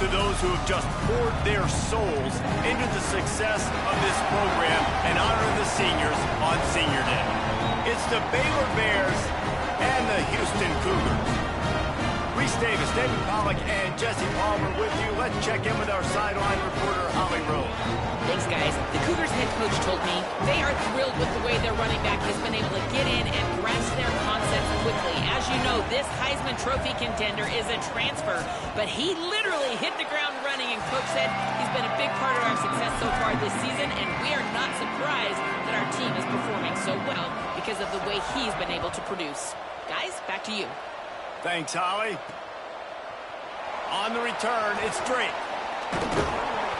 to those who have just poured their souls into the success of this program and honor the seniors on Senior Day. It's the Baylor Bears and the Houston Cougars. Reese Davis, David Pollack, and Jesse Palmer with you. Let's check in with our sideline reporter, Holly Rose. Thanks, guys. The Cougars head coach told me they are thrilled with the way their running back has been able to get in and grasp their concepts quickly. As you know, this Heisman Trophy contender is a transfer, but he literally hit the ground running, and Coach said he's been a big part of our success so far this season, and we are not surprised that our team is performing so well because of the way he's been able to produce. Guys, back to you. Thanks, Holly. On the return, it's Drake.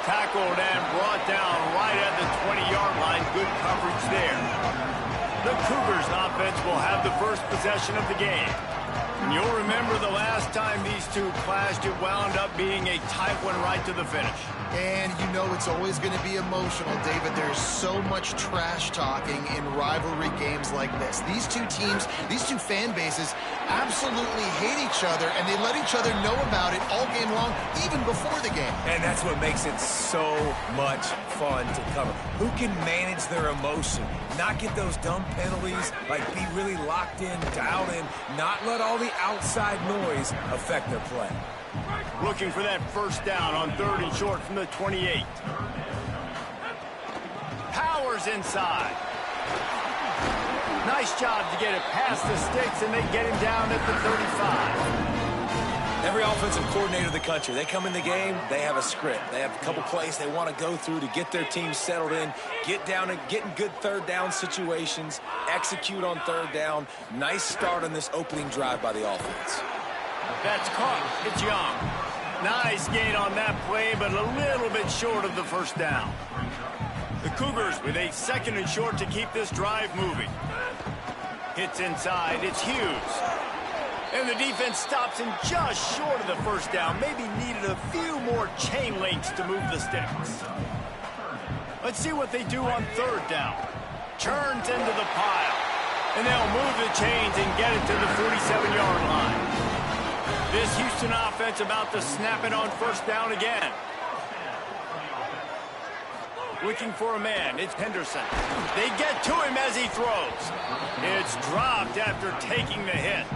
Tackled and brought down right at the 20-yard line. Good coverage there. The Cougars offense will have the first possession of the game. And you'll remember the last time these two clashed, it wound up being a tight one right to the finish. And you know it's always going to be emotional, David. There's so much trash talking in rivalry games like this. These two teams, these two fan bases absolutely hate each other, and they let each other know about it all game long, even before the game. And that's what makes it so much fun to cover. Who can manage their emotion, not get those dumb penalties, like be really locked in, dialed in, not let all the outside noise affect their play. Looking for that first down on 3rd and short from the 28. Powers inside. Nice job to get it past the sticks, and they get him down at the 35. Every offensive coordinator in the country, they come in the game, they have a script. They have a couple plays they want to go through to get their team settled in, get down and get in good third down situations, execute on third down. Nice start on this opening drive by the offense. That's caught. It's Young. Nice gain on that play, but a little bit short of the first down. The Cougars with a 2nd and short to keep this drive moving. Hits inside. It's Hughes. And the defense stops him just short of the first down. Maybe needed a few more chain links to move the sticks. Let's see what they do on 3rd down. Turns into the pile. And they'll move the chains and get it to the 47-yard line. This Houston offense about to snap it on 1st down again. Looking for a man. It's Henderson. They get to him as he throws. It's dropped after taking the hit.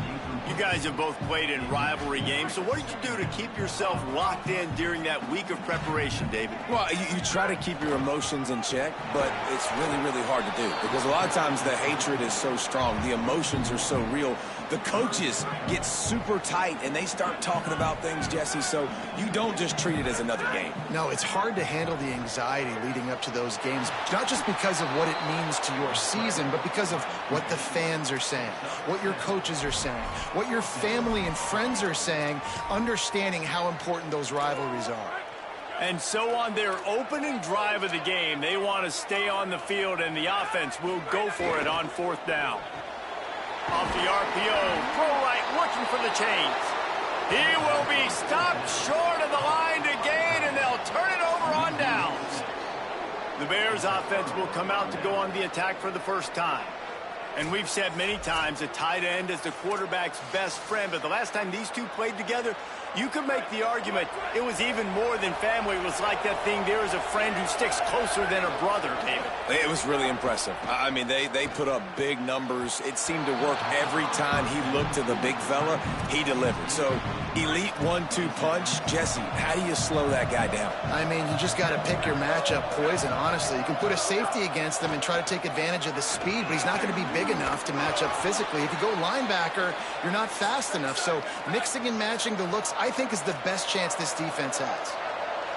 You guys have both played in rivalry games, so what did you do to keep yourself locked in during that week of preparation, David? Well, you try to keep your emotions in check, but it's really, really hard to do because a lot of times the hatred is so strong. The emotions are so real. The coaches get super tight, and they start talking about things, Jesse, so you don't just treat it as another game. No, it's hard to handle the anxiety leading up to those games, not just because of what it means to your season, but because of what the fans are saying, what your coaches are saying, what your family and friends are saying, understanding how important those rivalries are. And so on their opening drive of the game, they want to stay on the field, and the offense will go for it on 4th down. Off the RPO, throw right, looking for the chains. He will be stopped short of the line to gain, and they'll turn it over on downs. The Bears offense will come out to go on the attack for the first time. And we've said many times a tight end is the quarterback's best friend, but the last time these two played together, you could make the argument it was even more than family. It was like that thing, there is a friend who sticks closer than a brother, David. It was really impressive. I mean, they put up big numbers. It seemed to work every time he looked to the big fella. He delivered. So, elite 1-2 punch. Jesse, how do you slow that guy down? I mean, you just got to pick your matchup poison, honestly. You can put a safety against him and try to take advantage of the speed, but he's not going to be big enough to match up physically. If you go linebacker, you're not fast enough. So, mixing and matching the looks, I think, is the best chance this defense has.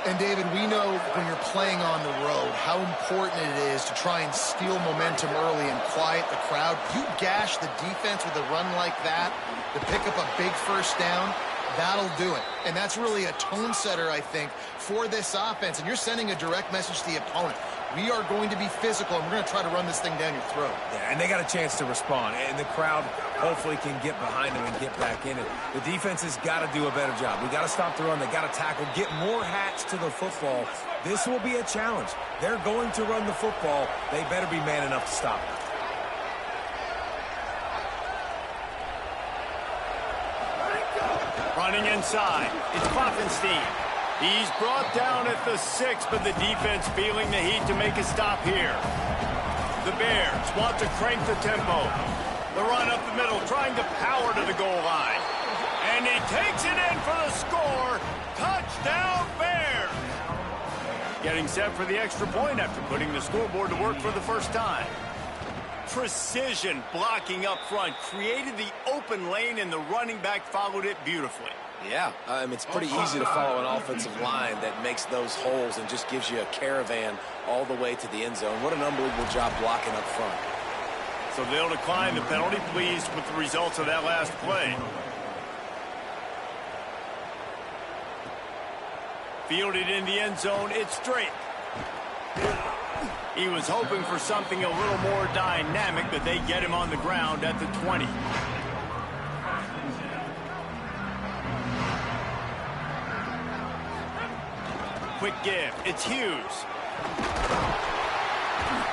And, David, we know when you're playing on the road how important it is to try and steal momentum early and quiet the crowd. You gash the defense with a run like that to pick up a big first down, that'll do it. And that's really a tone setter, I think, for this offense. And you're sending a direct message to the opponent. We are going to be physical, and we're going to try to run this thing down your throat. Yeah, and they got a chance to respond, and the crowd hopefully can get behind them and get back in it. The defense has got to do a better job. We got to stop the run. They got to tackle, get more hats to the football. This will be a challenge. They're going to run the football. They better be man enough to stop it. Running inside, it's Klopfenstein. He's brought down at the 6, but the defense feeling the heat to make a stop here. The Bears want to crank the tempo. The run up the middle, trying to power to the goal line. And he takes it in for the score. Touchdown, Bears! Getting set for the extra point after putting the scoreboard to work for the first time. Precision blocking up front created the open lane, and the running back followed it beautifully. Yeah, it's pretty easy to follow an offensive line that makes those holes and just gives you a caravan all the way to the end zone. What an unbelievable job blocking up front. So they'll decline the penalty, pleased with the results of that last play. Fielded in the end zone, it's Drake. He was hoping for something a little more dynamic, but they get him on the ground at the 20. Quick give. It's Hughes.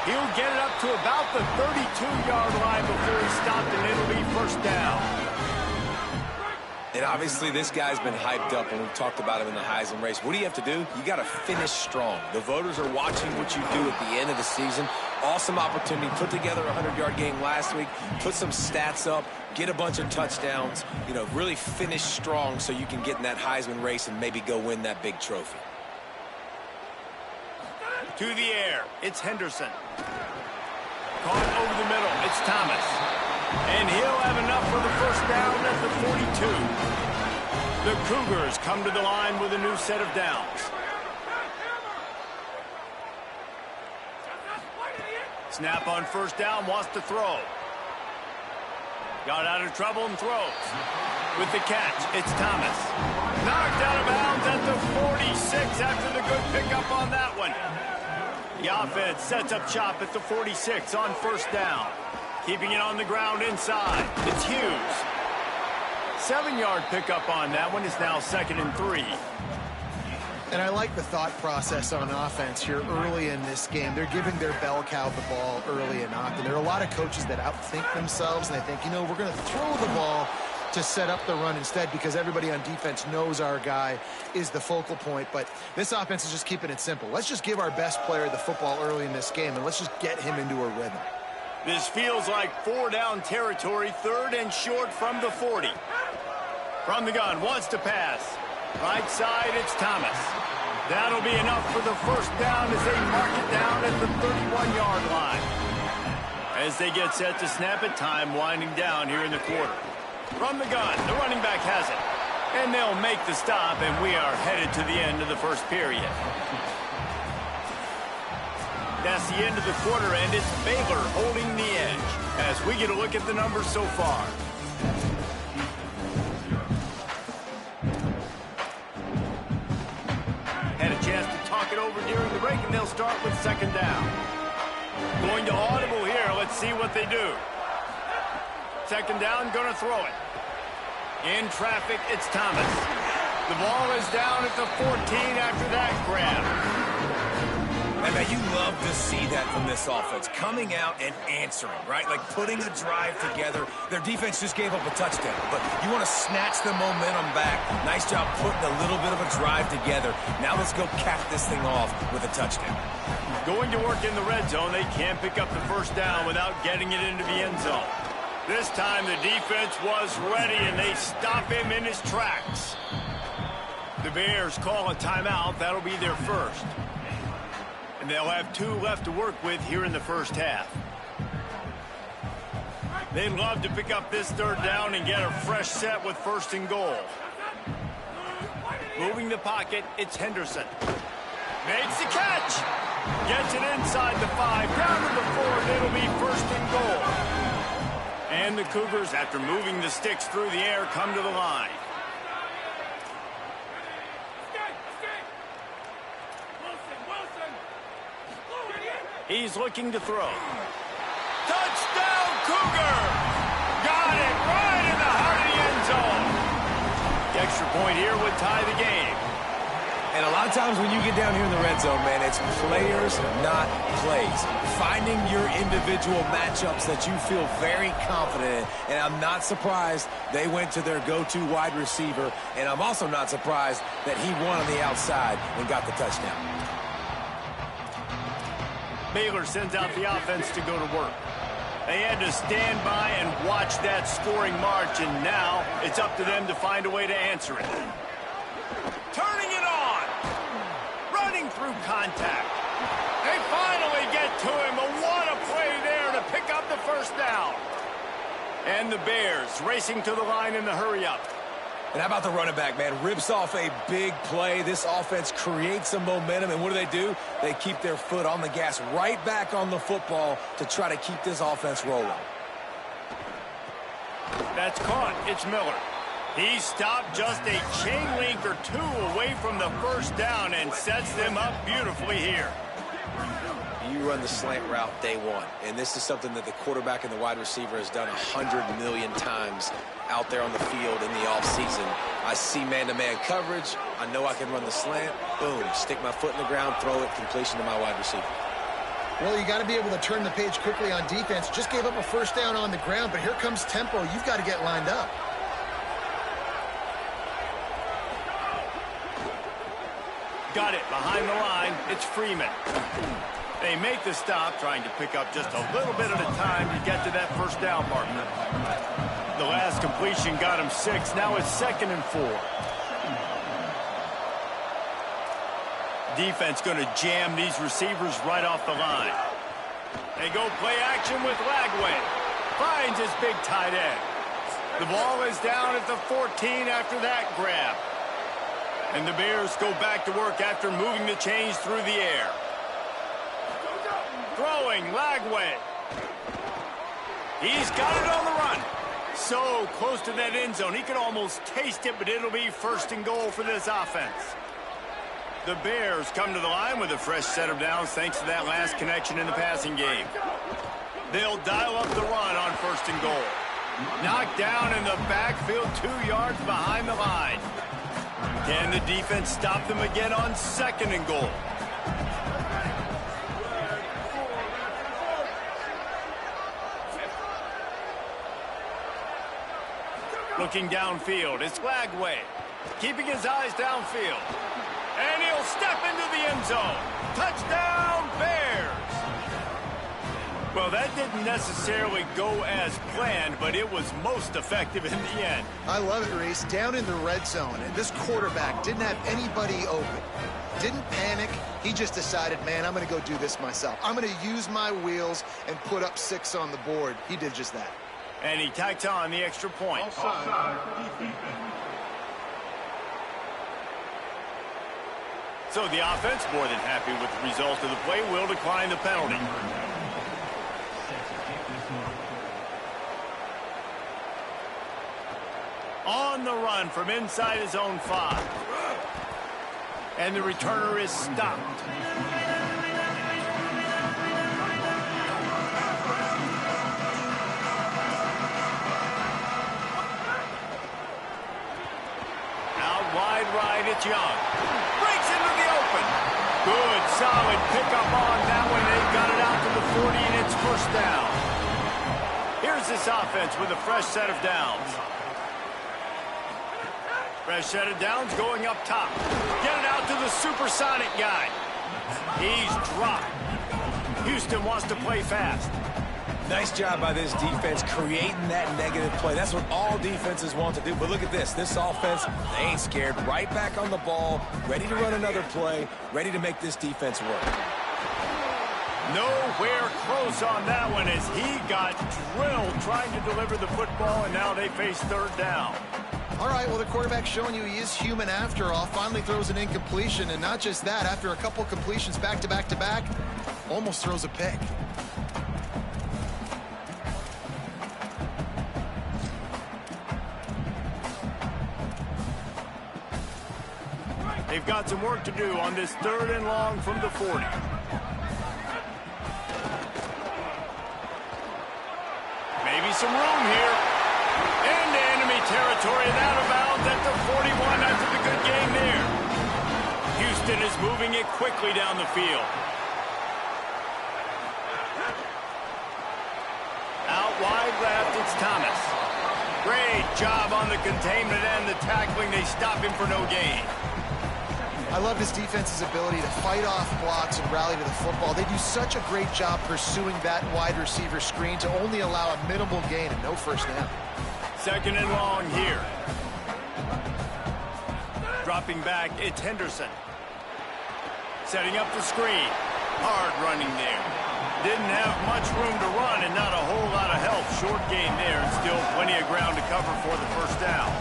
He'll get it up to about the 32-yard line before he's stopped, and it'll be first down. And obviously this guy's been hyped up, and we've talked about him in the Heisman race. What do you have to do? You got to finish strong. The voters are watching what you do at the end of the season. Awesome opportunity. Put together a 100-yard game last week. Put some stats up. Get a bunch of touchdowns. You know, really finish strong so you can get in that Heisman race and maybe go win that big trophy. To the air, it's Henderson. Caught over the middle, it's Thomas. And he'll have enough for the first down at the 42. The Cougars come to the line with a new set of downs. Snap on first down, wants to throw. Got out of trouble and throws. With the catch, it's Thomas. Knocked out of bounds at the 46 after the good pickup on that one. The offense sets up shop at the 46 on first down. Keeping it on the ground inside. It's Hughes. 7-yard pickup on that one is now 2nd and 3. And I like the thought process on offense here early in this game. They're giving their bell cow the ball early and often. There are a lot of coaches that outthink themselves, and they think, you know, we're going to throw the ball to set up the run instead because everybody on defense knows our guy is the focal point. But this offense is just keeping it simple. Let's just give our best player the football early in this game, and let's just get him into a rhythm. This feels like 4-down territory, 3rd and short from the 40. From the gun, wants to pass. Right side, it's Thomas. That'll be enough for the first down as they mark it down at the 31-yard line. As they get set to snap it, time winding down here in the quarter. From the gun, the running back has it. And they'll make the stop, and we are headed to the end of the first period. That's the end of the quarter, and it's Baylor holding the edge as we get a look at the numbers so far. Had a chance to talk it over during the break, and they'll start with 2nd down. Going to audible here. Let's see what they do. 2nd down, going to throw it. In traffic, it's Thomas. The ball is down at the 14 after that grab. And man, you love to see that from this offense. Coming out and answering, right? Like putting a drive together. Their defense just gave up a touchdown, but you want to snatch the momentum back. Nice job putting a little bit of a drive together. Now let's go cap this thing off with a touchdown. Going to work in the red zone. They can't pick up the first down without getting it into the end zone. This time the defense was ready, and they stop him in his tracks. The Bears call a timeout. That'll be their first. And they'll have 2 left to work with here in the first half. They'd love to pick up this 3rd down and get a fresh set with 1st and goal. Moving the pocket, it's Henderson. Makes the catch. Gets it inside the 5, down to the 4, and it'll be 1st and goal. And the Cougars, after moving the sticks through the air, come to the line. He's looking to throw. Touchdown, Cougar! Got it right in the heart of the end zone. The extra point here would tie the game. And a lot lot of times when you get down here in the red zone, man, it's players, not plays. Finding your individual matchups that you feel very confident in. And I'm not surprised they went to their go-to wide receiver. And I'm also not surprised that he won on the outside and got the touchdown. Baylor sends out the offense to go to work. They had to stand by and watch that scoring march, and now it's up to them to find a way to answer it. Turning it on. Running through contact. They finally get to him. But what a play there to pick up the first down. And the Bears racing to the line in the hurry-up. And how about the running back, man? Rips off a big play. This offense creates some momentum. And what do? They keep their foot on the gas right back on the football to try to keep this offense rolling. That's caught. It's Miller. He stopped just a chain link or two away from the first down and sets them up beautifully here. You run the slant route day one, and this is something that the quarterback and the wide receiver has done 100 million times out there on the field in the offseason. I see man-to-man coverage. I know I can run the slant. Boom, stick my foot in the ground, throw it, completion to my wide receiver. Well, you got to be able to turn the page quickly on defense. Just gave up a first down on the ground, but here comes tempo. You've got to get lined up. Got it behind the line. It's Freeman. They make the stop, trying to pick up just a little bit at a time to get to that first down mark. The last completion got him 6. Now it's 2nd and 4. Defense going to jam these receivers right off the line. They go play action with Lagway. Finds his big tight end. The ball is down at the 14 after that grab. And the Bears go back to work after moving the chains through the air. Throwing, Lagway. He's got it on the run. So close to that end zone. He could almost taste it, but it'll be 1st and goal for this offense. The Bears come to the line with a fresh set of downs thanks to that last connection in the passing game. They'll dial up the run on 1st and goal. Knocked down in the backfield 2 yards behind the line. Can the defense stop them again on 2nd and goal? Looking downfield, it's Lagway. Keeping his eyes downfield. And he'll step into the end zone. Touchdown, Bears! Well, that didn't necessarily go as planned, but it was most effective in the end. I love it, Reese. Down in the red zone, and this quarterback didn't have anybody open. Didn't panic. He just decided, man, I'm going to go do this myself. I'm going to use my wheels and put up 6 on the board. He did just that. And he tacks on the extra point. So the offense, more than happy with the result of the play, will decline the penalty. On the run from inside his own 5. And the returner is stopped. Wide right, it's Young. Breaks into the open. Good, solid pickup on that one. They've got it out to the 40, and it's 1st down. Here's this offense with a fresh set of downs. Fresh set of downs going up top. Get it out to the supersonic guy. He's dropped. Houston wants to play fast. Nice job by this defense creating that negative play. That's what all defenses want to do. But look at this. This offense, they ain't scared. Right back on the ball, ready to run another play, ready to make this defense work. Nowhere close on that one as he got drilled trying to deliver the football, and now they face 3rd down. All right, well, the quarterback's showing you he is human after all. Finally throws an incompletion, and not just that, after a couple completions back to back to back, almost throws a pick. They've got some work to do on this 3rd and long from the 40. Maybe some room here. Into enemy territory and out of bounds at the 41 after the good game there. Houston Houston is moving it quickly down the field. Out wide left, it's Thomas. Great job on the containment and the tackling. They stop him for no gain. I love this defense's ability to fight off blocks and rally to the football. They do such a great job pursuing that wide receiver screen to only allow a minimal gain and no first down. Second and long here. Dropping back, it's Henderson. Setting up the screen. Hard running there. Didn't have much room to run and not a whole lot of help. Short gain there and still plenty of ground to cover for the first down.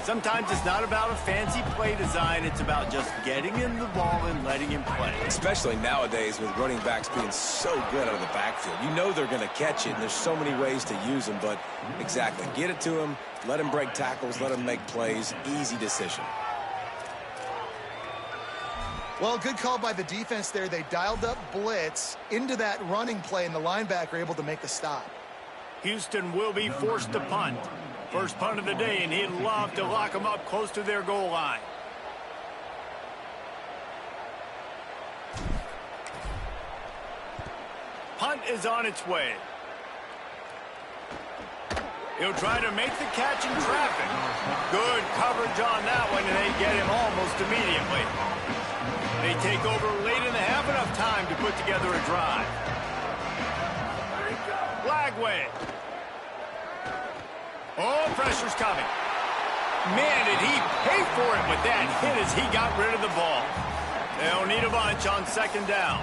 Sometimes it's not about a fancy play design. It's about just getting him the ball and letting him play. Especially nowadays with running backs being so good out of the backfield. You know they're going to catch it, and there's so many ways to use them. But exactly, get it to him, let him break tackles, let him make plays. Easy decision. Well, good call by the defense there. They dialed up blitz into that running play, and the linebacker able to make the stop. Houston will be forced to punt. First punt of the day, and he'd love to lock them up close to their goal line. Punt is on its way. He'll try to make the catch in traffic. Good coverage on that one, and they get him almost immediately. They take over late in the half, enough time to put together a drive. Flagway. Oh, pressure's coming. Man, did he pay for it with that hit as he got rid of the ball. They'll need a bunch on second down.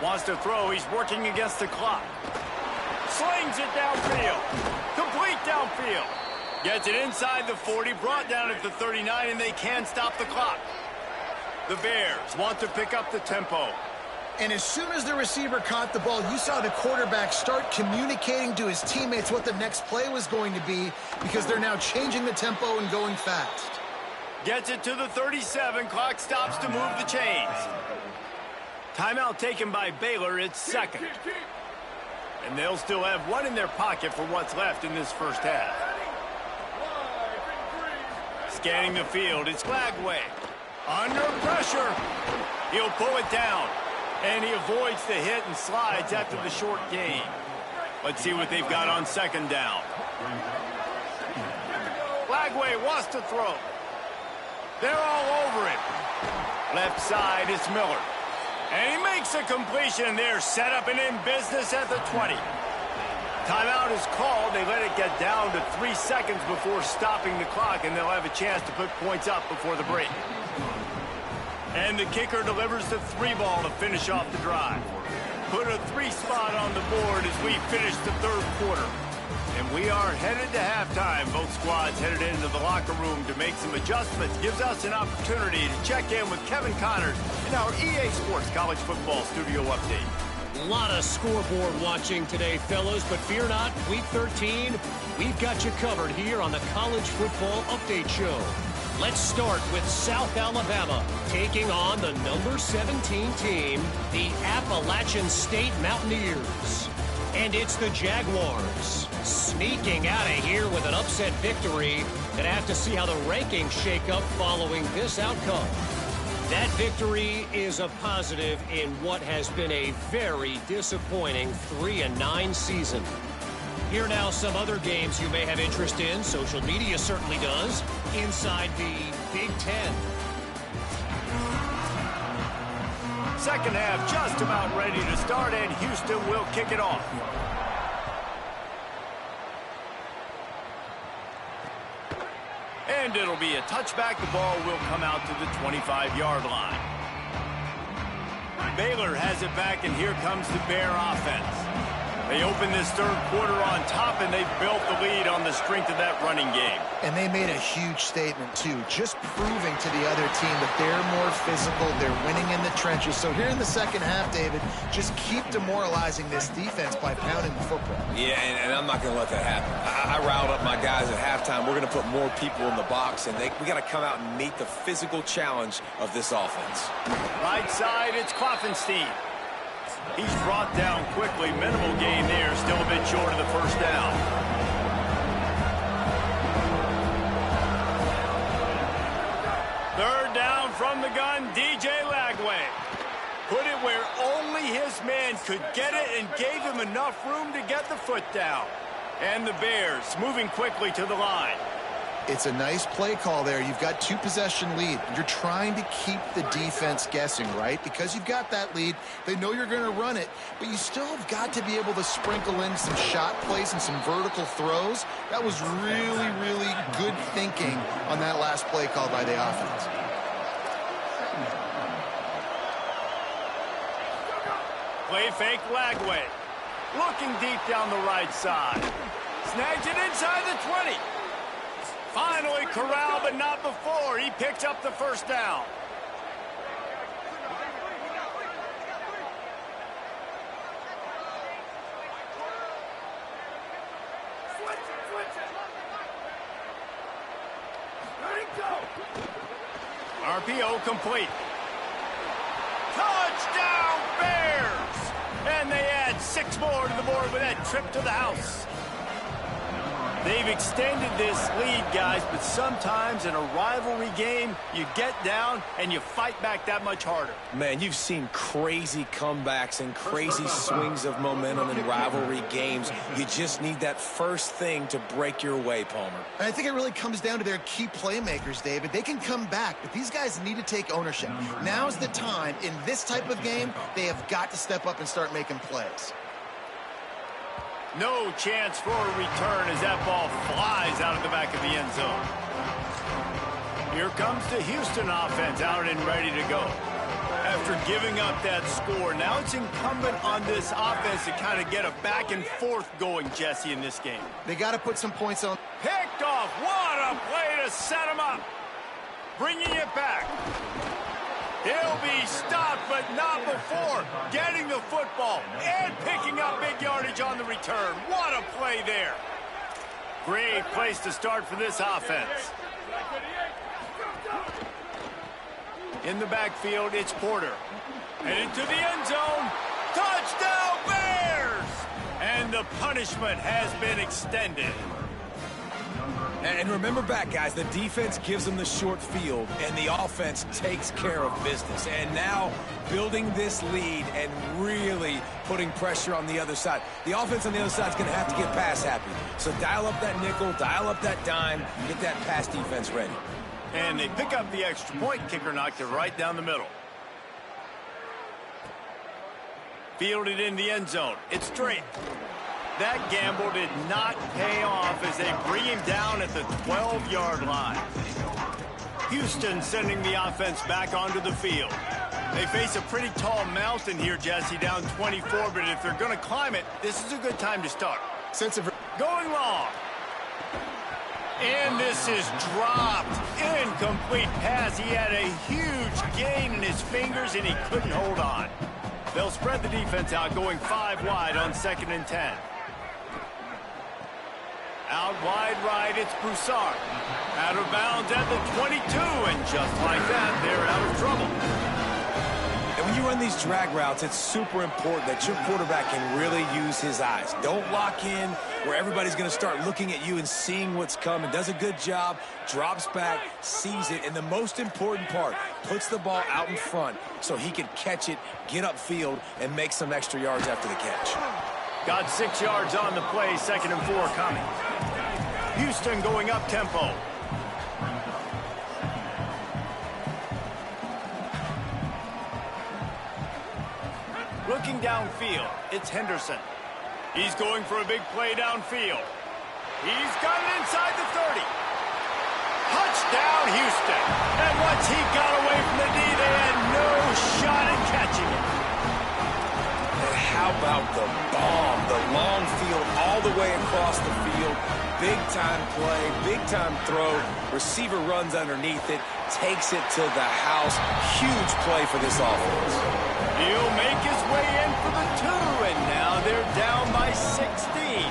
Wants to throw. He's working against the clock. Slings it downfield. Complete downfield. Gets it inside the 40, brought down at the 39, and they can stop the clock. The Bears want to pick up the tempo. And as soon as the receiver caught the ball, you saw the quarterback start communicating to his teammates what the next play was going to be because they're now changing the tempo and going fast. Gets it to the 37. Clock stops to move the chains. Timeout taken by Baylor. It's second. And they'll still have one in their pocket for what's left in this first half. Scanning the field. It's Flagway. Under pressure. He'll pull it down. And he avoids the hit and slides after the short gain. Let's see what they've got on second down. Flagway wants to throw. They're all over it. Left side, it's Miller. And he makes a completion. They're set up and in business at the 20. Timeout is called. They let it get down to 3 seconds before stopping the clock, and they'll have a chance to put points up before the break. And the kicker delivers the 3 ball to finish off the drive. Put a 3 spot on the board as we finish the third quarter. And we are headed to halftime. Both squads headed into the locker room to make some adjustments. Gives us an opportunity to check in with Kevin Connors in our EA Sports College Football Studio Update. A lot of scoreboard watching today, fellas, but fear not, Week 13, we've got you covered here on the College Football Update Show. Let's start with South Alabama taking on the number 17 team, the Appalachian State Mountaineers. And it's the Jaguars sneaking out of here with an upset victory. Gonna have to see how the rankings shake up following this outcome. That victory is a positive in what has been a very disappointing 3-9 season. Here now some other games you may have interest in. Social media certainly does. Inside the Big Ten. Second half just about ready to start, and Houston will kick it off. And it'll be a touchback. The ball will come out to the 25-yard line. Baylor has it back, and here comes the Bear offense. They open this third quarter on top, and they've built the lead on the strength of that running game. And they made a huge statement, too, just proving to the other team that they're more physical, they're winning in the trenches. So here in the second half, David, just keep demoralizing this defense by pounding the football. Yeah, and I'm not going to let that happen. I riled up my guys at halftime. We're going to put more people in the box, and we got to come out and meet the physical challenge of this offense. Right side, it's Klopfenstein. He's brought down quickly. Minimal gain there. Still a bit short of the first down. from the gun, DJ Lagway. Put it where only his man could get it and gave him enough room to get the foot down. And the Bears moving quickly to the line. It's a nice play call there. You've got 2-possession lead. You're trying to keep the defense guessing, right? Because you've got that lead, they know you're going to run it, but you still have got to be able to sprinkle in some shot plays and some vertical throws. That was really, really good thinking on that last play call by the offense. Play fake Lagway. Looking deep down the right side. Snags it inside the 20. Finally corralled, but not before. He picks up the first down. RPO complete. Touchdown, Bears! And they add 6 more to the board with that trip to the house. They've extended this lead, guys, but sometimes in a rivalry game, you get down and you fight back that much harder. Man, you've seen crazy comebacks and crazy swings of momentum in rivalry games. You just need that first thing to break your way, Palmer. And I think it really comes down to their key playmakers, David. They can come back, but these guys need to take ownership. Now's the time. In this type of game, they have got to step up and start making plays. No chance for a return as that ball flies out of the back of the end zone. Here comes the Houston offense out and ready to go. After giving up that score, now it's incumbent on this offense to kind of get a back and forth going, Jesse, in this game. They got to put some points on. Picked off. What a play to set him up. Bringing it back. He'll be stopped, but not before getting the football and picking up big yardage on the return. What a play there. Great place to start for this offense. In the backfield, it's Porter. And into the end zone. Touchdown, Bears! And the punishment has been extended. And remember back, guys, the defense gives them the short field, and the offense takes care of business. And now building this lead and really putting pressure on the other side. The offense on the other side is going to have to get pass happy. So dial up that nickel, dial up that dime, get that pass defense ready. And they pick up the extra point. Kicker knocked it right down the middle. Fielded in the end zone. It's straight. That gamble did not pay off as they bring him down at the 12-yard line. Houston sending the offense back onto the field. They face a pretty tall mountain here, Jesse, down 24, but if they're going to climb it, this is a good time to start. Going long. And this is dropped. Incomplete pass. He had a huge gain in his fingers, and he couldn't hold on. They'll spread the defense out, going 5 wide on 2nd and 10. Out wide right, it's Broussard. Out of bounds at the 22, and just like that, they're out of trouble. And when you run these drag routes, it's super important that your quarterback can really use his eyes. Don't lock in where everybody's going to start looking at you and seeing what's coming. Does a good job, drops back, sees it, and the most important part, puts the ball out in front so he can catch it, get upfield, and make some extra yards after the catch. Got 6 yards on the play, 2nd and 4 coming. Houston going up tempo. Looking downfield, it's Henderson. He's going for a big play downfield. He's got it inside the 30. Touchdown, Houston. And once he got away from the knee, they had no shot at catching it. And how about the bomb, the long field all the way across the field. Big-time play, big-time throw. Receiver runs underneath it, takes it to the house. Huge play for this offense. He'll make his way in for the 2, and now they're down by 16.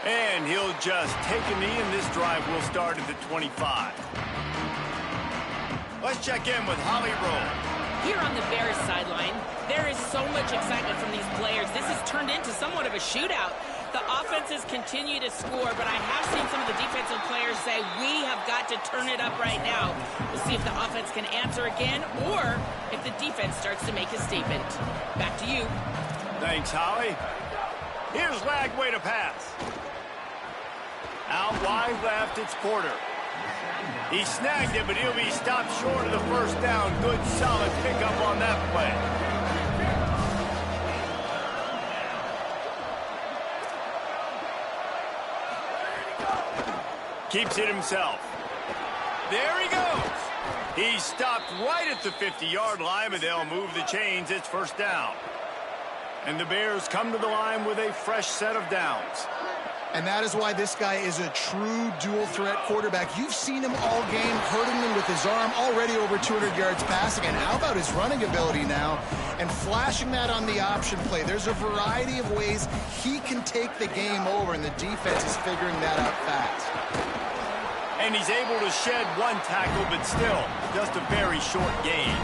And he'll just take a knee, and this drive will start at the 25. Let's check in with Holly Rowe. Here on the Bears sideline, there is so much excitement from these players. This has turned into somewhat of a shootout. The offenses continue to score, but I have seen some of the defensive players say, we have got to turn it up right now. We'll see if the offense can answer again or if the defense starts to make a statement. Back to you. Thanks, Holly. Here's Lagway to pass. Out wide left, it's Porter. He snagged it, but he'll be stopped short of the first down. Good, solid pickup on that play. Keeps it himself. There he goes. He's stopped right at the 50-yard line, but they'll move the chains. It's first down. And the Bears come to the line with a fresh set of downs. And that is why this guy is a true dual-threat quarterback. You've seen him all game, hurting them with his arm, already over 200 yards passing. And how about his running ability now? And flashing that on the option play. There's a variety of ways he can take the game over, and the defense is figuring that out fast. And he's able to shed one tackle, but still, just a very short gain.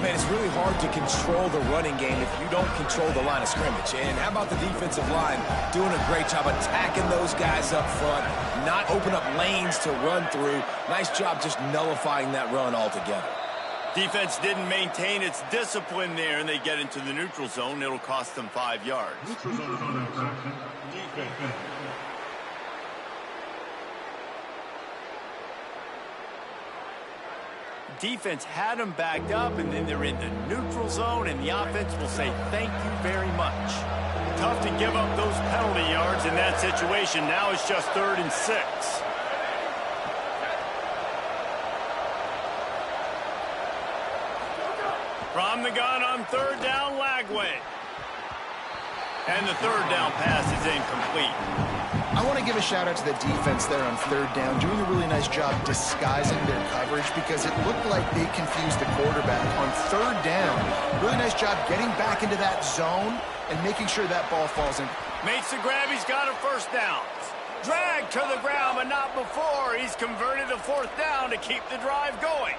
Man, it's really hard to control the running game if you don't control the line of scrimmage. And how about the defensive line doing a great job attacking those guys up front, not open up lanes to run through. Nice job just nullifying that run altogether. Defense didn't maintain its discipline there, and they get into the neutral zone. It'll cost them 5 yards. Defense had them backed up, and then they're in the neutral zone, and the offense will say thank you very much. Tough to give up those penalty yards in that situation. Now it's just 3rd and 6. From the gun on 3rd down, Lagway. And the 3rd down pass is incomplete. I want to give a shout-out to the defense there on 3rd down, doing a really nice job disguising their coverage because it looked like they confused the quarterback on 3rd down. Really nice job getting back into that zone and making sure that ball falls in. Makes the grab. He's got a first down. Dragged to the ground, but not before. He's converted the 4th down to keep the drive going.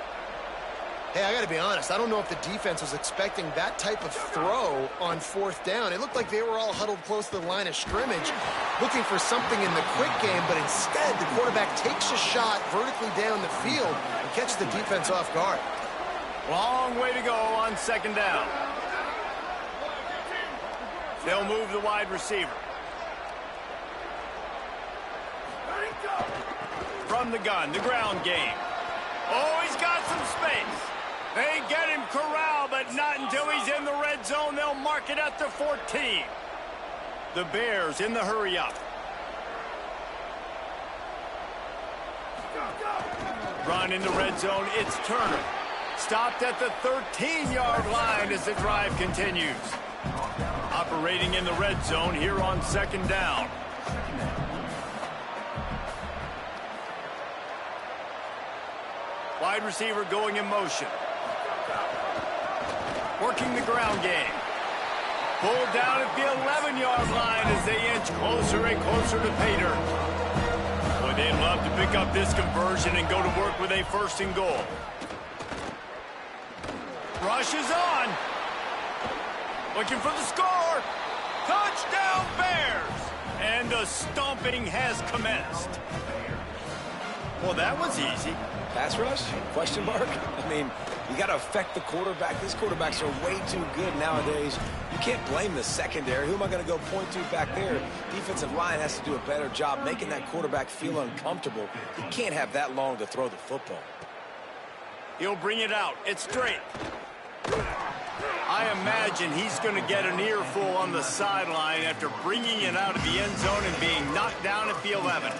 Hey, I got to be honest. I don't know if the defense was expecting that type of throw on 4th down. It looked like they were all huddled close to the line of scrimmage, looking for something in the quick game, but instead the quarterback takes a shot vertically down the field and catches the defense off guard. Long way to go on 2nd down. They'll move the wide receiver. From the gun, the ground game. Oh, he's got some space. They get him corralled, but not until he's in the red zone. They'll mark it at the 14. The Bears in the hurry up. Run in the red zone. It's Turner. Stopped at the 13-yard line as the drive continues. Operating in the red zone here on 2nd down. Wide receiver going in motion. Working the ground game. Pulled down at the 11-yard line as they inch closer and closer to pay dirt. Boy, they'd love to pick up this conversion and go to work with a 1st and goal. Rush is on. Looking for the score. Touchdown Bears! And the stomping has commenced. Well, that was easy. Pass rush? Question mark? I mean, you got to affect the quarterback. These quarterbacks are way too good nowadays. You can't blame the secondary. Who am I going to go point to back there? Defensive line has to do a better job making that quarterback feel uncomfortable. He can't have that long to throw the football. He'll bring it out. It's straight. I imagine he's going to get an earful on the sideline after bringing it out of the end zone and being knocked down at the 11.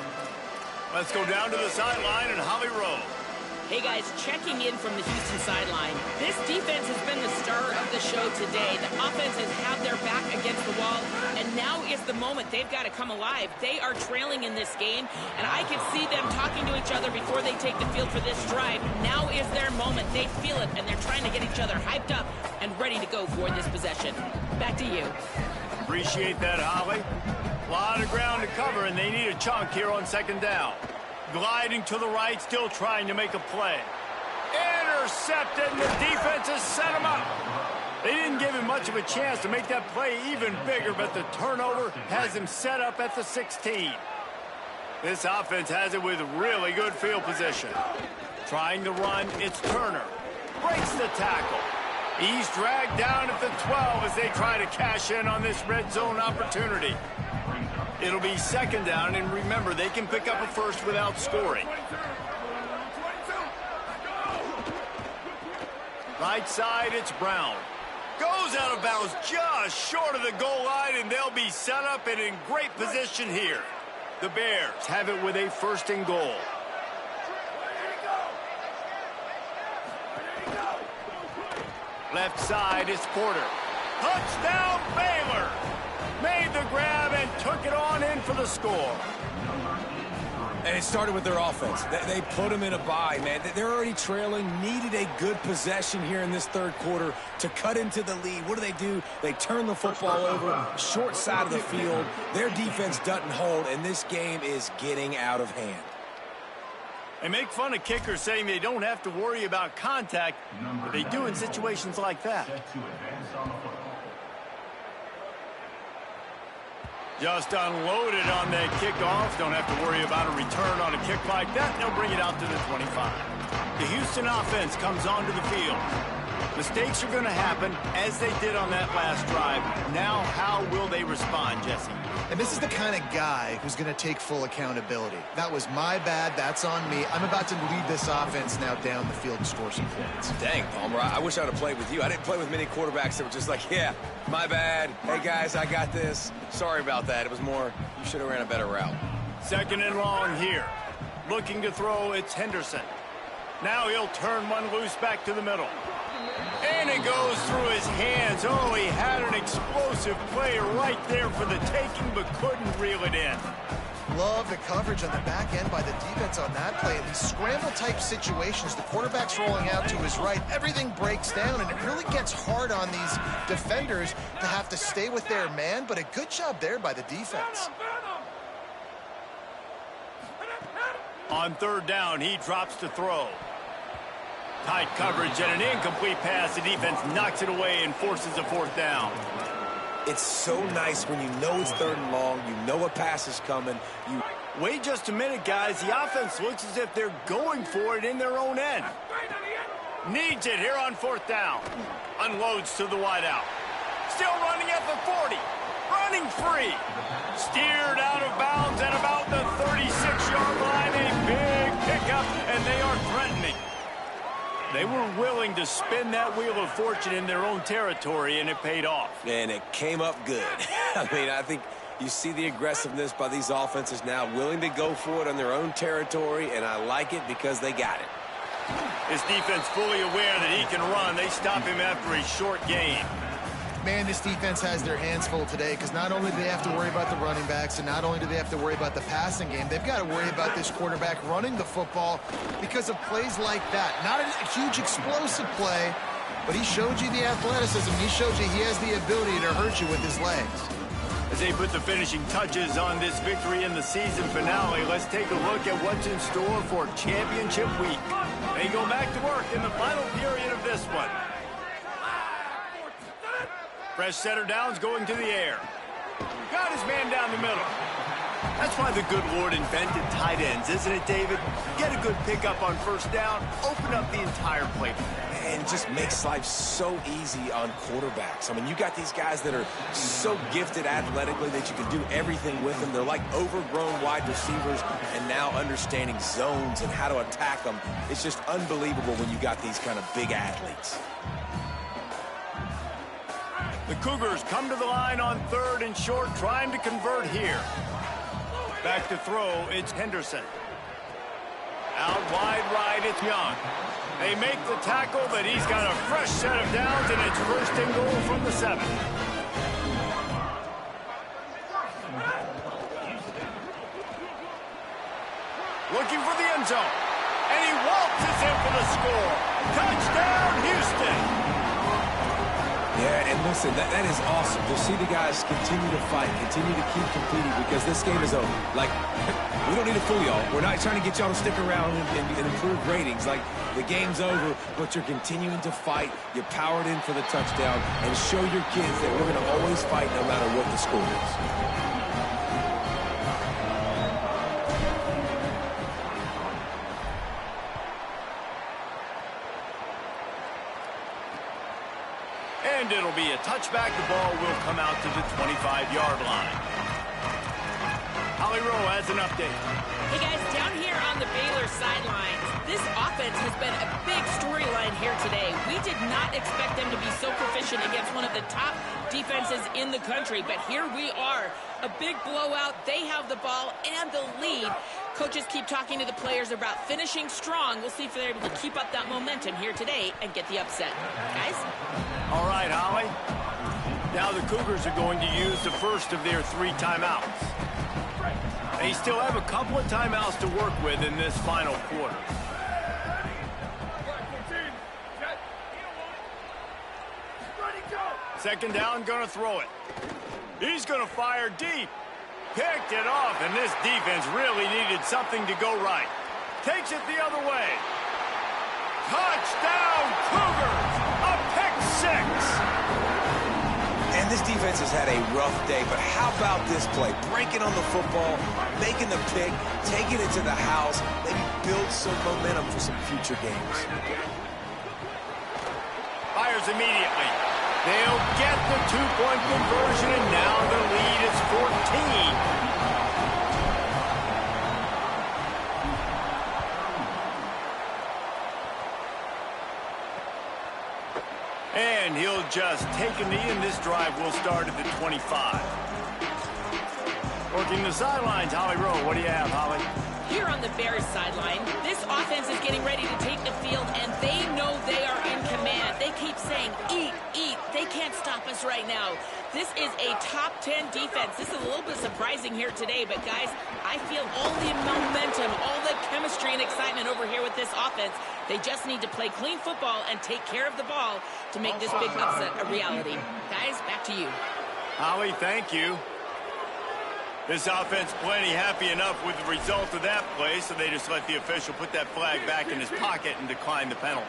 Let's go down to the sideline and Holly Rowe. Hey guys, checking in from the Houston sideline. This defense has been the star of the show today. The offense has had their back against the wall, and now is the moment they've got to come alive. They are trailing in this game, and I can see them talking to each other before they take the field for this drive. Now is their moment. They feel it, and they're trying to get each other hyped up and ready to go for this possession. Back to you. Appreciate that, Holly. A lot of ground to cover, and they need a chunk here on 2nd down. Gliding to the right, still trying to make a play. Intercepted, and the defense has set him up. They didn't give him much of a chance to make that play even bigger, but the turnover has him set up at the 16. This offense has it with really good field position. Trying to run, it's Turner. Breaks the tackle. He's dragged down at the 12 as they try to cash in on this red zone opportunity. It'll be second down, and remember, they can pick up a first without scoring. Right side, it's Brown. Goes out of bounds just short of the goal line, and they'll be set up and in great position here. The Bears have it with a first and goal. Left side is Porter. Touchdown, Baylor! Made the grab and took it on in for the score. And it started with their offense. They put them in a bye, man. They're already trailing, needed a good possession here in this third quarter to cut into the lead. What do? They turn the football over, short side of the field. Their defense doesn't hold, and this game is getting out of hand. They make fun of kickers saying they don't have to worry about contact, but they do in situations like that. Just unloaded on that kickoff. Don't have to worry about a return on a kick like that. They'll bring it out to the 25. The Houston offense comes onto the field. Mistakes are going to happen, as they did on that last drive. Now, how will they respond, Jesse? And this is the kind of guy who's going to take full accountability. That was my bad. That's on me. I'm about to lead this offense now down the field and score some points. Dang, Palmer, I wish I would have played with you. I didn't play with many quarterbacks that were just like, yeah, my bad. Hey, guys, I got this. Sorry about that. It was more, you should have ran a better route. Second and long here. Looking to throw, it's Henderson. Now he'll turn one loose back to the middle. And it goes through his hands. Oh, he had an explosive play right there for the taking, but couldn't reel it in. Love the coverage on the back end by the defense on that play. In these scramble-type situations, the quarterback's rolling out to his right. Everything breaks down, and it really gets hard on these defenders to have to stay with their man, but a good job there by the defense. On third down, he drops to throw. Tight coverage and an incomplete pass. The defense knocks it away and forces a fourth down. It's so nice when you know it's third and long, you know a pass is coming. Wait just a minute, guys. The offense looks as if they're going for it in their own end. Needs it here on fourth down. Unloads to the wideout. Still running at the 40. Running free. Steered out of bounds at about the 36-yard line. A big pickup, and they are threatening. They were willing to spin that wheel of fortune in their own territory, and it paid off. And it came up good. I mean, I think you see the aggressiveness by these offenses now, willing to go for it on their own territory, and I like it because they got it. His defense fully aware that he can run. They stop him after a short gain. Man, this defense has their hands full today because not only do they have to worry about the running backs and not only do they have to worry about the passing game, they've got to worry about this quarterback running the football because of plays like that. Not a huge explosive play, but he showed you the athleticism. He showed you he has the ability to hurt you with his legs. As they put the finishing touches on this victory in the season finale, let's take a look at what's in store for championship week. They go back to work in the final period of this one. Fresh setter downs going to the air. Got his man down the middle. That's why the good Lord invented tight ends, isn't it, David? Get a good pickup on first down, open up the entire play. And it just makes life so easy on quarterbacks. I mean, you got these guys that are so gifted athletically that you can do everything with them. They're like overgrown wide receivers, and now understanding zones and how to attack them. It's just unbelievable when you got these kind of big athletes. The Cougars come to the line on third and short, trying to convert here. Back to throw, it's Henderson. Out wide right, it's Young. They make the tackle, but he's got a fresh set of downs, and it's first and goal from the 7. Looking for the end zone. And he waltzes in for the score. Touchdown, Houston. Yeah, and listen, that is awesome to see the guys continue to fight, continue to keep competing, because this game is over. Like, we don't need to fool y'all. We're not trying to get y'all to stick around and improve ratings. Like, the game's over, but you're continuing to fight. You powered in for the touchdown, and show your kids that we're going to always fight no matter what the score is. And it'll be a touchback. The ball will come out to the 25-yard line. Holly Rowe has an update. Hey guys, down here on the Baylor sidelines, this offense has been a big storyline here today. We did not expect them to be so proficient against one of the top defenses in the country, but here we are. A big blowout. They have the ball and the lead. Coaches keep talking to the players about finishing strong. We'll see if they're able to keep up that momentum here today and get the upset. Guys? All right, Holly. Now the Cougars are going to use the first of their 3 timeouts. They still have a couple of timeouts to work with in this final quarter. Second down, gonna throw it. He's gonna fire deep. Picked it off, and this defense really needed something to go right. Takes it the other way. Touchdown, Cougars! A pick 6! And this defense has had a rough day, but how about this play? Breaking on the football, making the pick, taking it to the house, maybe build some momentum for some future games. Fires immediately. They'll get the 2-point conversion, and now the lead is 14. And he'll just take a knee, and this drive will start at the 25. Working the sidelines, Holly Rowe. What do you have, Holly? Here on the Bears sideline, this offense is getting ready to take the field, and they know they are in command. They keep saying, eat, eat. They can't stop us right now. This is a top 10 defense. This is a little bit surprising here today, but guys, I feel all the momentum, all the chemistry and excitement over here with this offense. They just need to play clean football and take care of the ball to make this big upset a reality. Guys, back to you. Holly, thank you. This offense plenty happy enough with the result of that play, so they just let the official put that flag back in his pocket and decline the penalty.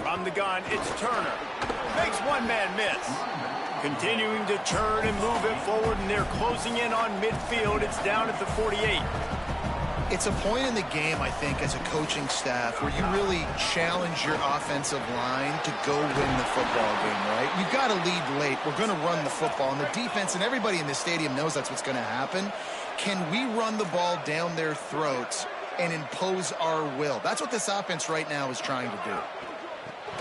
From the gun, it's Turner. Makes one man miss. Continuing to turn and move it forward, and they're closing in on midfield. It's down at the 48. It's a point in the game, I think, as a coaching staff where you really challenge your offensive line to go win the football game, right? You've got to lead late. We're going to run the football, and the defense and everybody in the stadium knows that's what's going to happen. Can we run the ball down their throats and impose our will? That's what this offense right now is trying to do.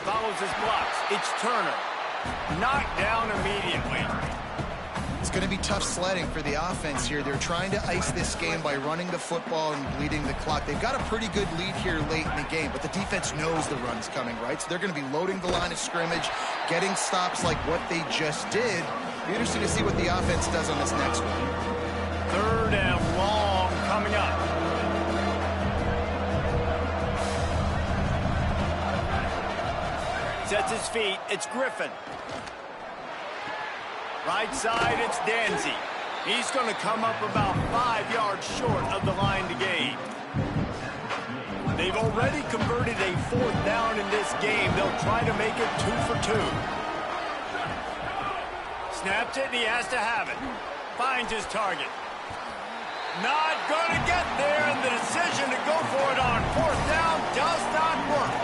Follows his blocks. It's Turner. Knocked down immediately. It's going to be tough sledding for the offense here. They're trying to ice this game by running the football and bleeding the clock. They've got a pretty good lead here late in the game, but the defense knows the run's coming, right? So they're going to be loading the line of scrimmage, getting stops like what they just did. Be interesting to see what the offense does on this next one. 3rd and long coming up. Sets his feet. It's Griffin. Right side, it's Danzy. He's going to come up about 5 yards short of the line to gain. They've already converted a 4th down in this game. They'll try to make it 2 for 2. Snaps it, and he has to have it. Finds his target. Not going to get there, and the decision to go for it on 4th down does not work.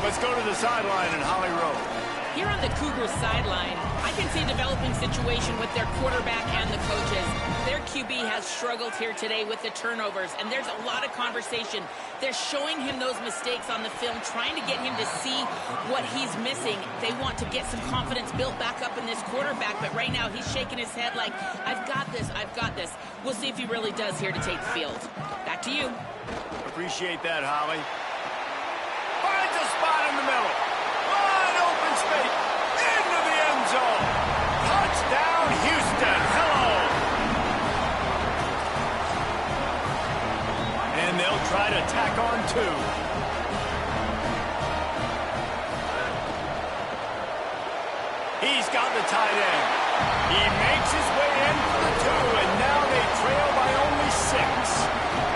Let's go to the sideline in Holly Rowe. Here on the Cougars sideline, I can see a developing situation with their quarterback and the coaches. Their QB has struggled here today with the turnovers, and there's a lot of conversation. They're showing him those mistakes on the film, trying to get him to see what he's missing. They want to get some confidence built back up in this quarterback, but right now he's shaking his head like, I've got this, I've got this. We'll see if he really does here to take the field. Back to you. Appreciate that, Holly. Finds a spot in the middle. Wide open space. Into the end zone. Touchdown, Houston. Hello. And they'll They'll try to tack on 2. He's got the tight end. He makes his way in for the 2, and now they trail by only 6.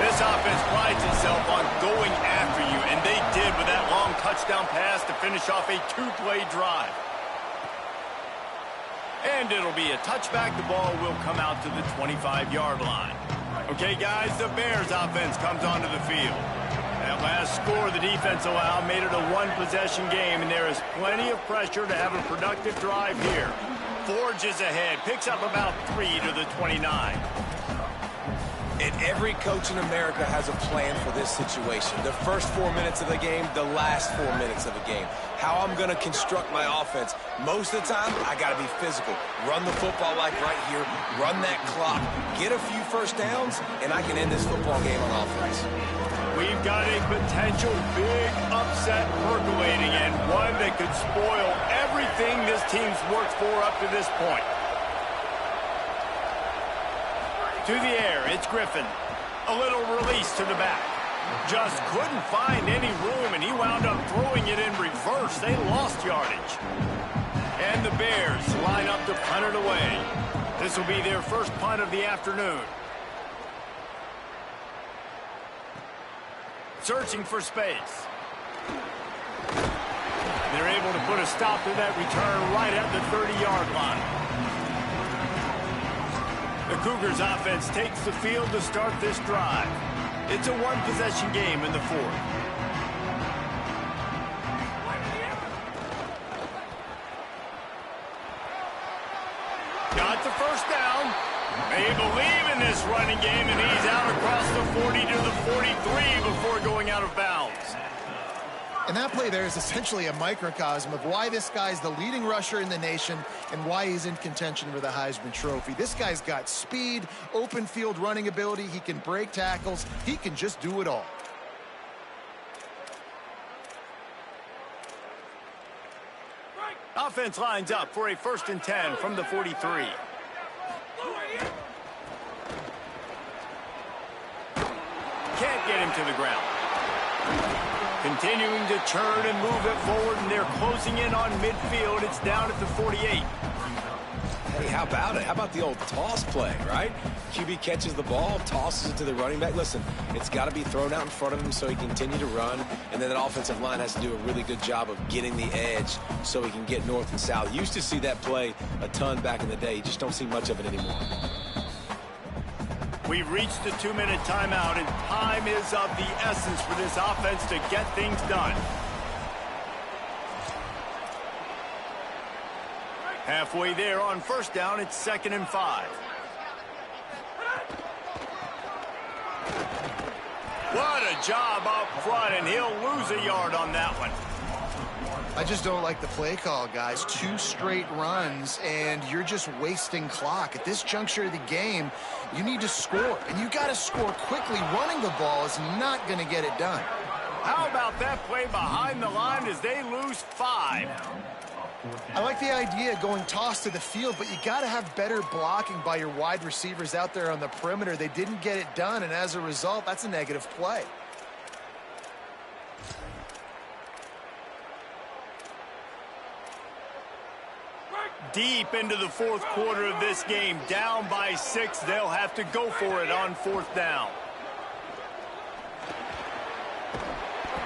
This offense prides itself on going after you, and they did with that long touchdown pass to finish off a 2-play drive. And it'll be a touchback. The ball will come out to the 25-yard line. Okay, guys, the Bears offense comes onto the field. That last score the defense allowed made it a 1-possession game, and there is plenty of pressure to have a productive drive here. Forges ahead, picks up about 3 to the 29. And every coach in America has a plan for this situation. The first 4 minutes of the game, the last 4 minutes of the game. How I'm going to construct my offense. Most of the time, I got to be physical. Run the football like right here. Run that clock. Get a few first downs, and I can end this football game on offense. We've got a potential big upset percolating, and one that could spoil everything this team's worked for up to this point. To the air, it's Griffin. A little release to the back. Just couldn't find any room, and he wound up throwing it in reverse. They lost yardage. And the Bears line up to punt it away. This will be their first punt of the afternoon. Searching for space. They're able to put a stop to that return right at the 30-yard line. The Cougars offense takes the field to start this drive. It's a 1-possession game in the 4th. Got the first down. They believe in this running game, and he's out across the 40 to the 43 before going out of bounds. And that play there is essentially a microcosm of why this guy's the leading rusher in the nation and why he's in contention for the Heisman Trophy. This guy's got speed, open field running ability. He can break tackles. He can just do it all. Offense lines up for a 1st and 10 from the 43. Can't get him to the ground. Continuing to churn and move it forward, and they're closing in on midfield. It's down at the 48. Hey, how about it? How about the old toss play, right? QB catches the ball, tosses it to the running back. Listen, it's got to be thrown out in front of him so he can continue to run, and then that offensive line has to do a really good job of getting the edge so he can get north and south. Used to see that play a ton back in the day. You just don't see much of it anymore. We've reached the 2-minute timeout, and time is of the essence for this offense to get things done. Halfway there on 1st down, it's 2nd and 5. What a job up front, and he'll lose a yard on that one. I just don't like the play call, guys. 2 straight runs, and you're just wasting clock. At this juncture of the game, you need to score, and you got to score quickly. Running the ball is not going to get it done. How about that play behind the line as they lose 5? I like the idea of going toss to the field, but you got to have better blocking by your wide receivers out there on the perimeter. They didn't get it done, and as a result, that's a negative play. Deep into the 4th quarter of this game, down by 6. They'll have to go for it on 4th down.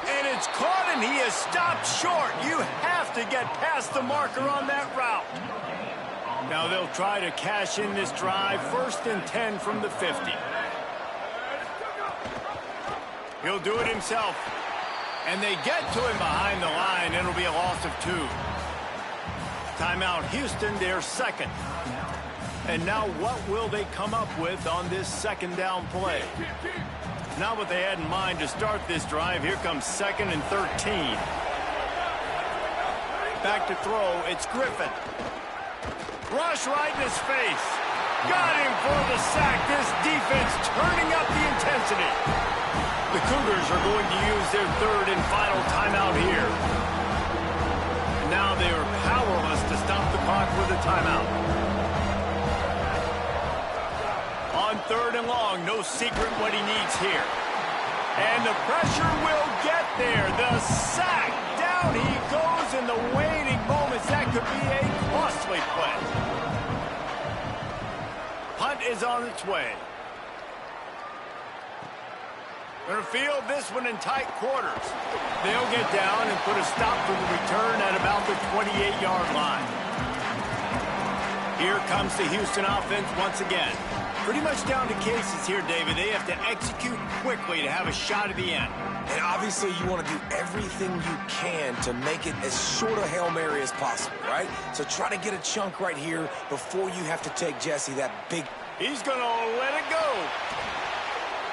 And it's caught, and he is stopped short. You have to get past the marker on that route. Now they'll try to cash in this drive. 1st and 10 from the 50. He'll do it himself. And they get to him behind the line. It'll be a loss of 2. Timeout Houston, their 2nd. And now what will they come up with on this 2nd down play? Not what they had in mind to start this drive. Here comes 2nd and 13. Back to throw, it's Griffin. Rush right in his face. Got him for the sack. This defense turning up the intensity. The Cougars are going to use their 3rd and final timeout here. Now they are powerless to stop the clock with a timeout. On 3rd and long, no secret what he needs here. And the pressure will get there. The sack. Down he goes in the waning moments. That could be a costly play. Punt is on its way. Going to field this one in tight quarters. They'll get down and put a stop for the return at about the 28-yard line. Here comes the Houston offense once again. Pretty much down to cases here, David. They have to execute quickly to have a shot at the end. And obviously you want to do everything you can to make it as short a Hail Mary as possible, right? So try to get a chunk right here before you have to take Jesse that big. He's going to let it go.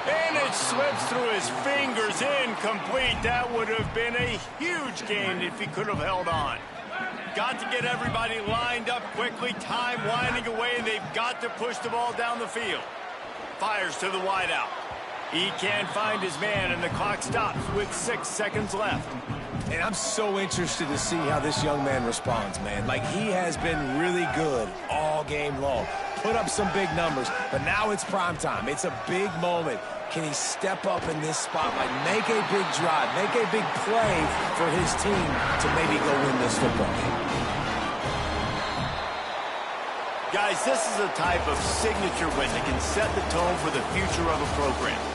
And it slips through his fingers, incomplete. That would have been a huge gain if he could have held on. Got to get everybody lined up quickly. Time winding away. They've got to push the ball down the field. Fires to the wideout. He can't find his man, and the clock stops with 6 seconds left. And I'm so interested to see how this young man responds, man. Like, he has been really good all game long. Put up some big numbers, but now it's prime time. It's a big moment. Can he step up in this spotlight, make a big drive, make a big play for his team to maybe go win this football game? Guys, this is a type of signature win that can set the tone for the future of a program.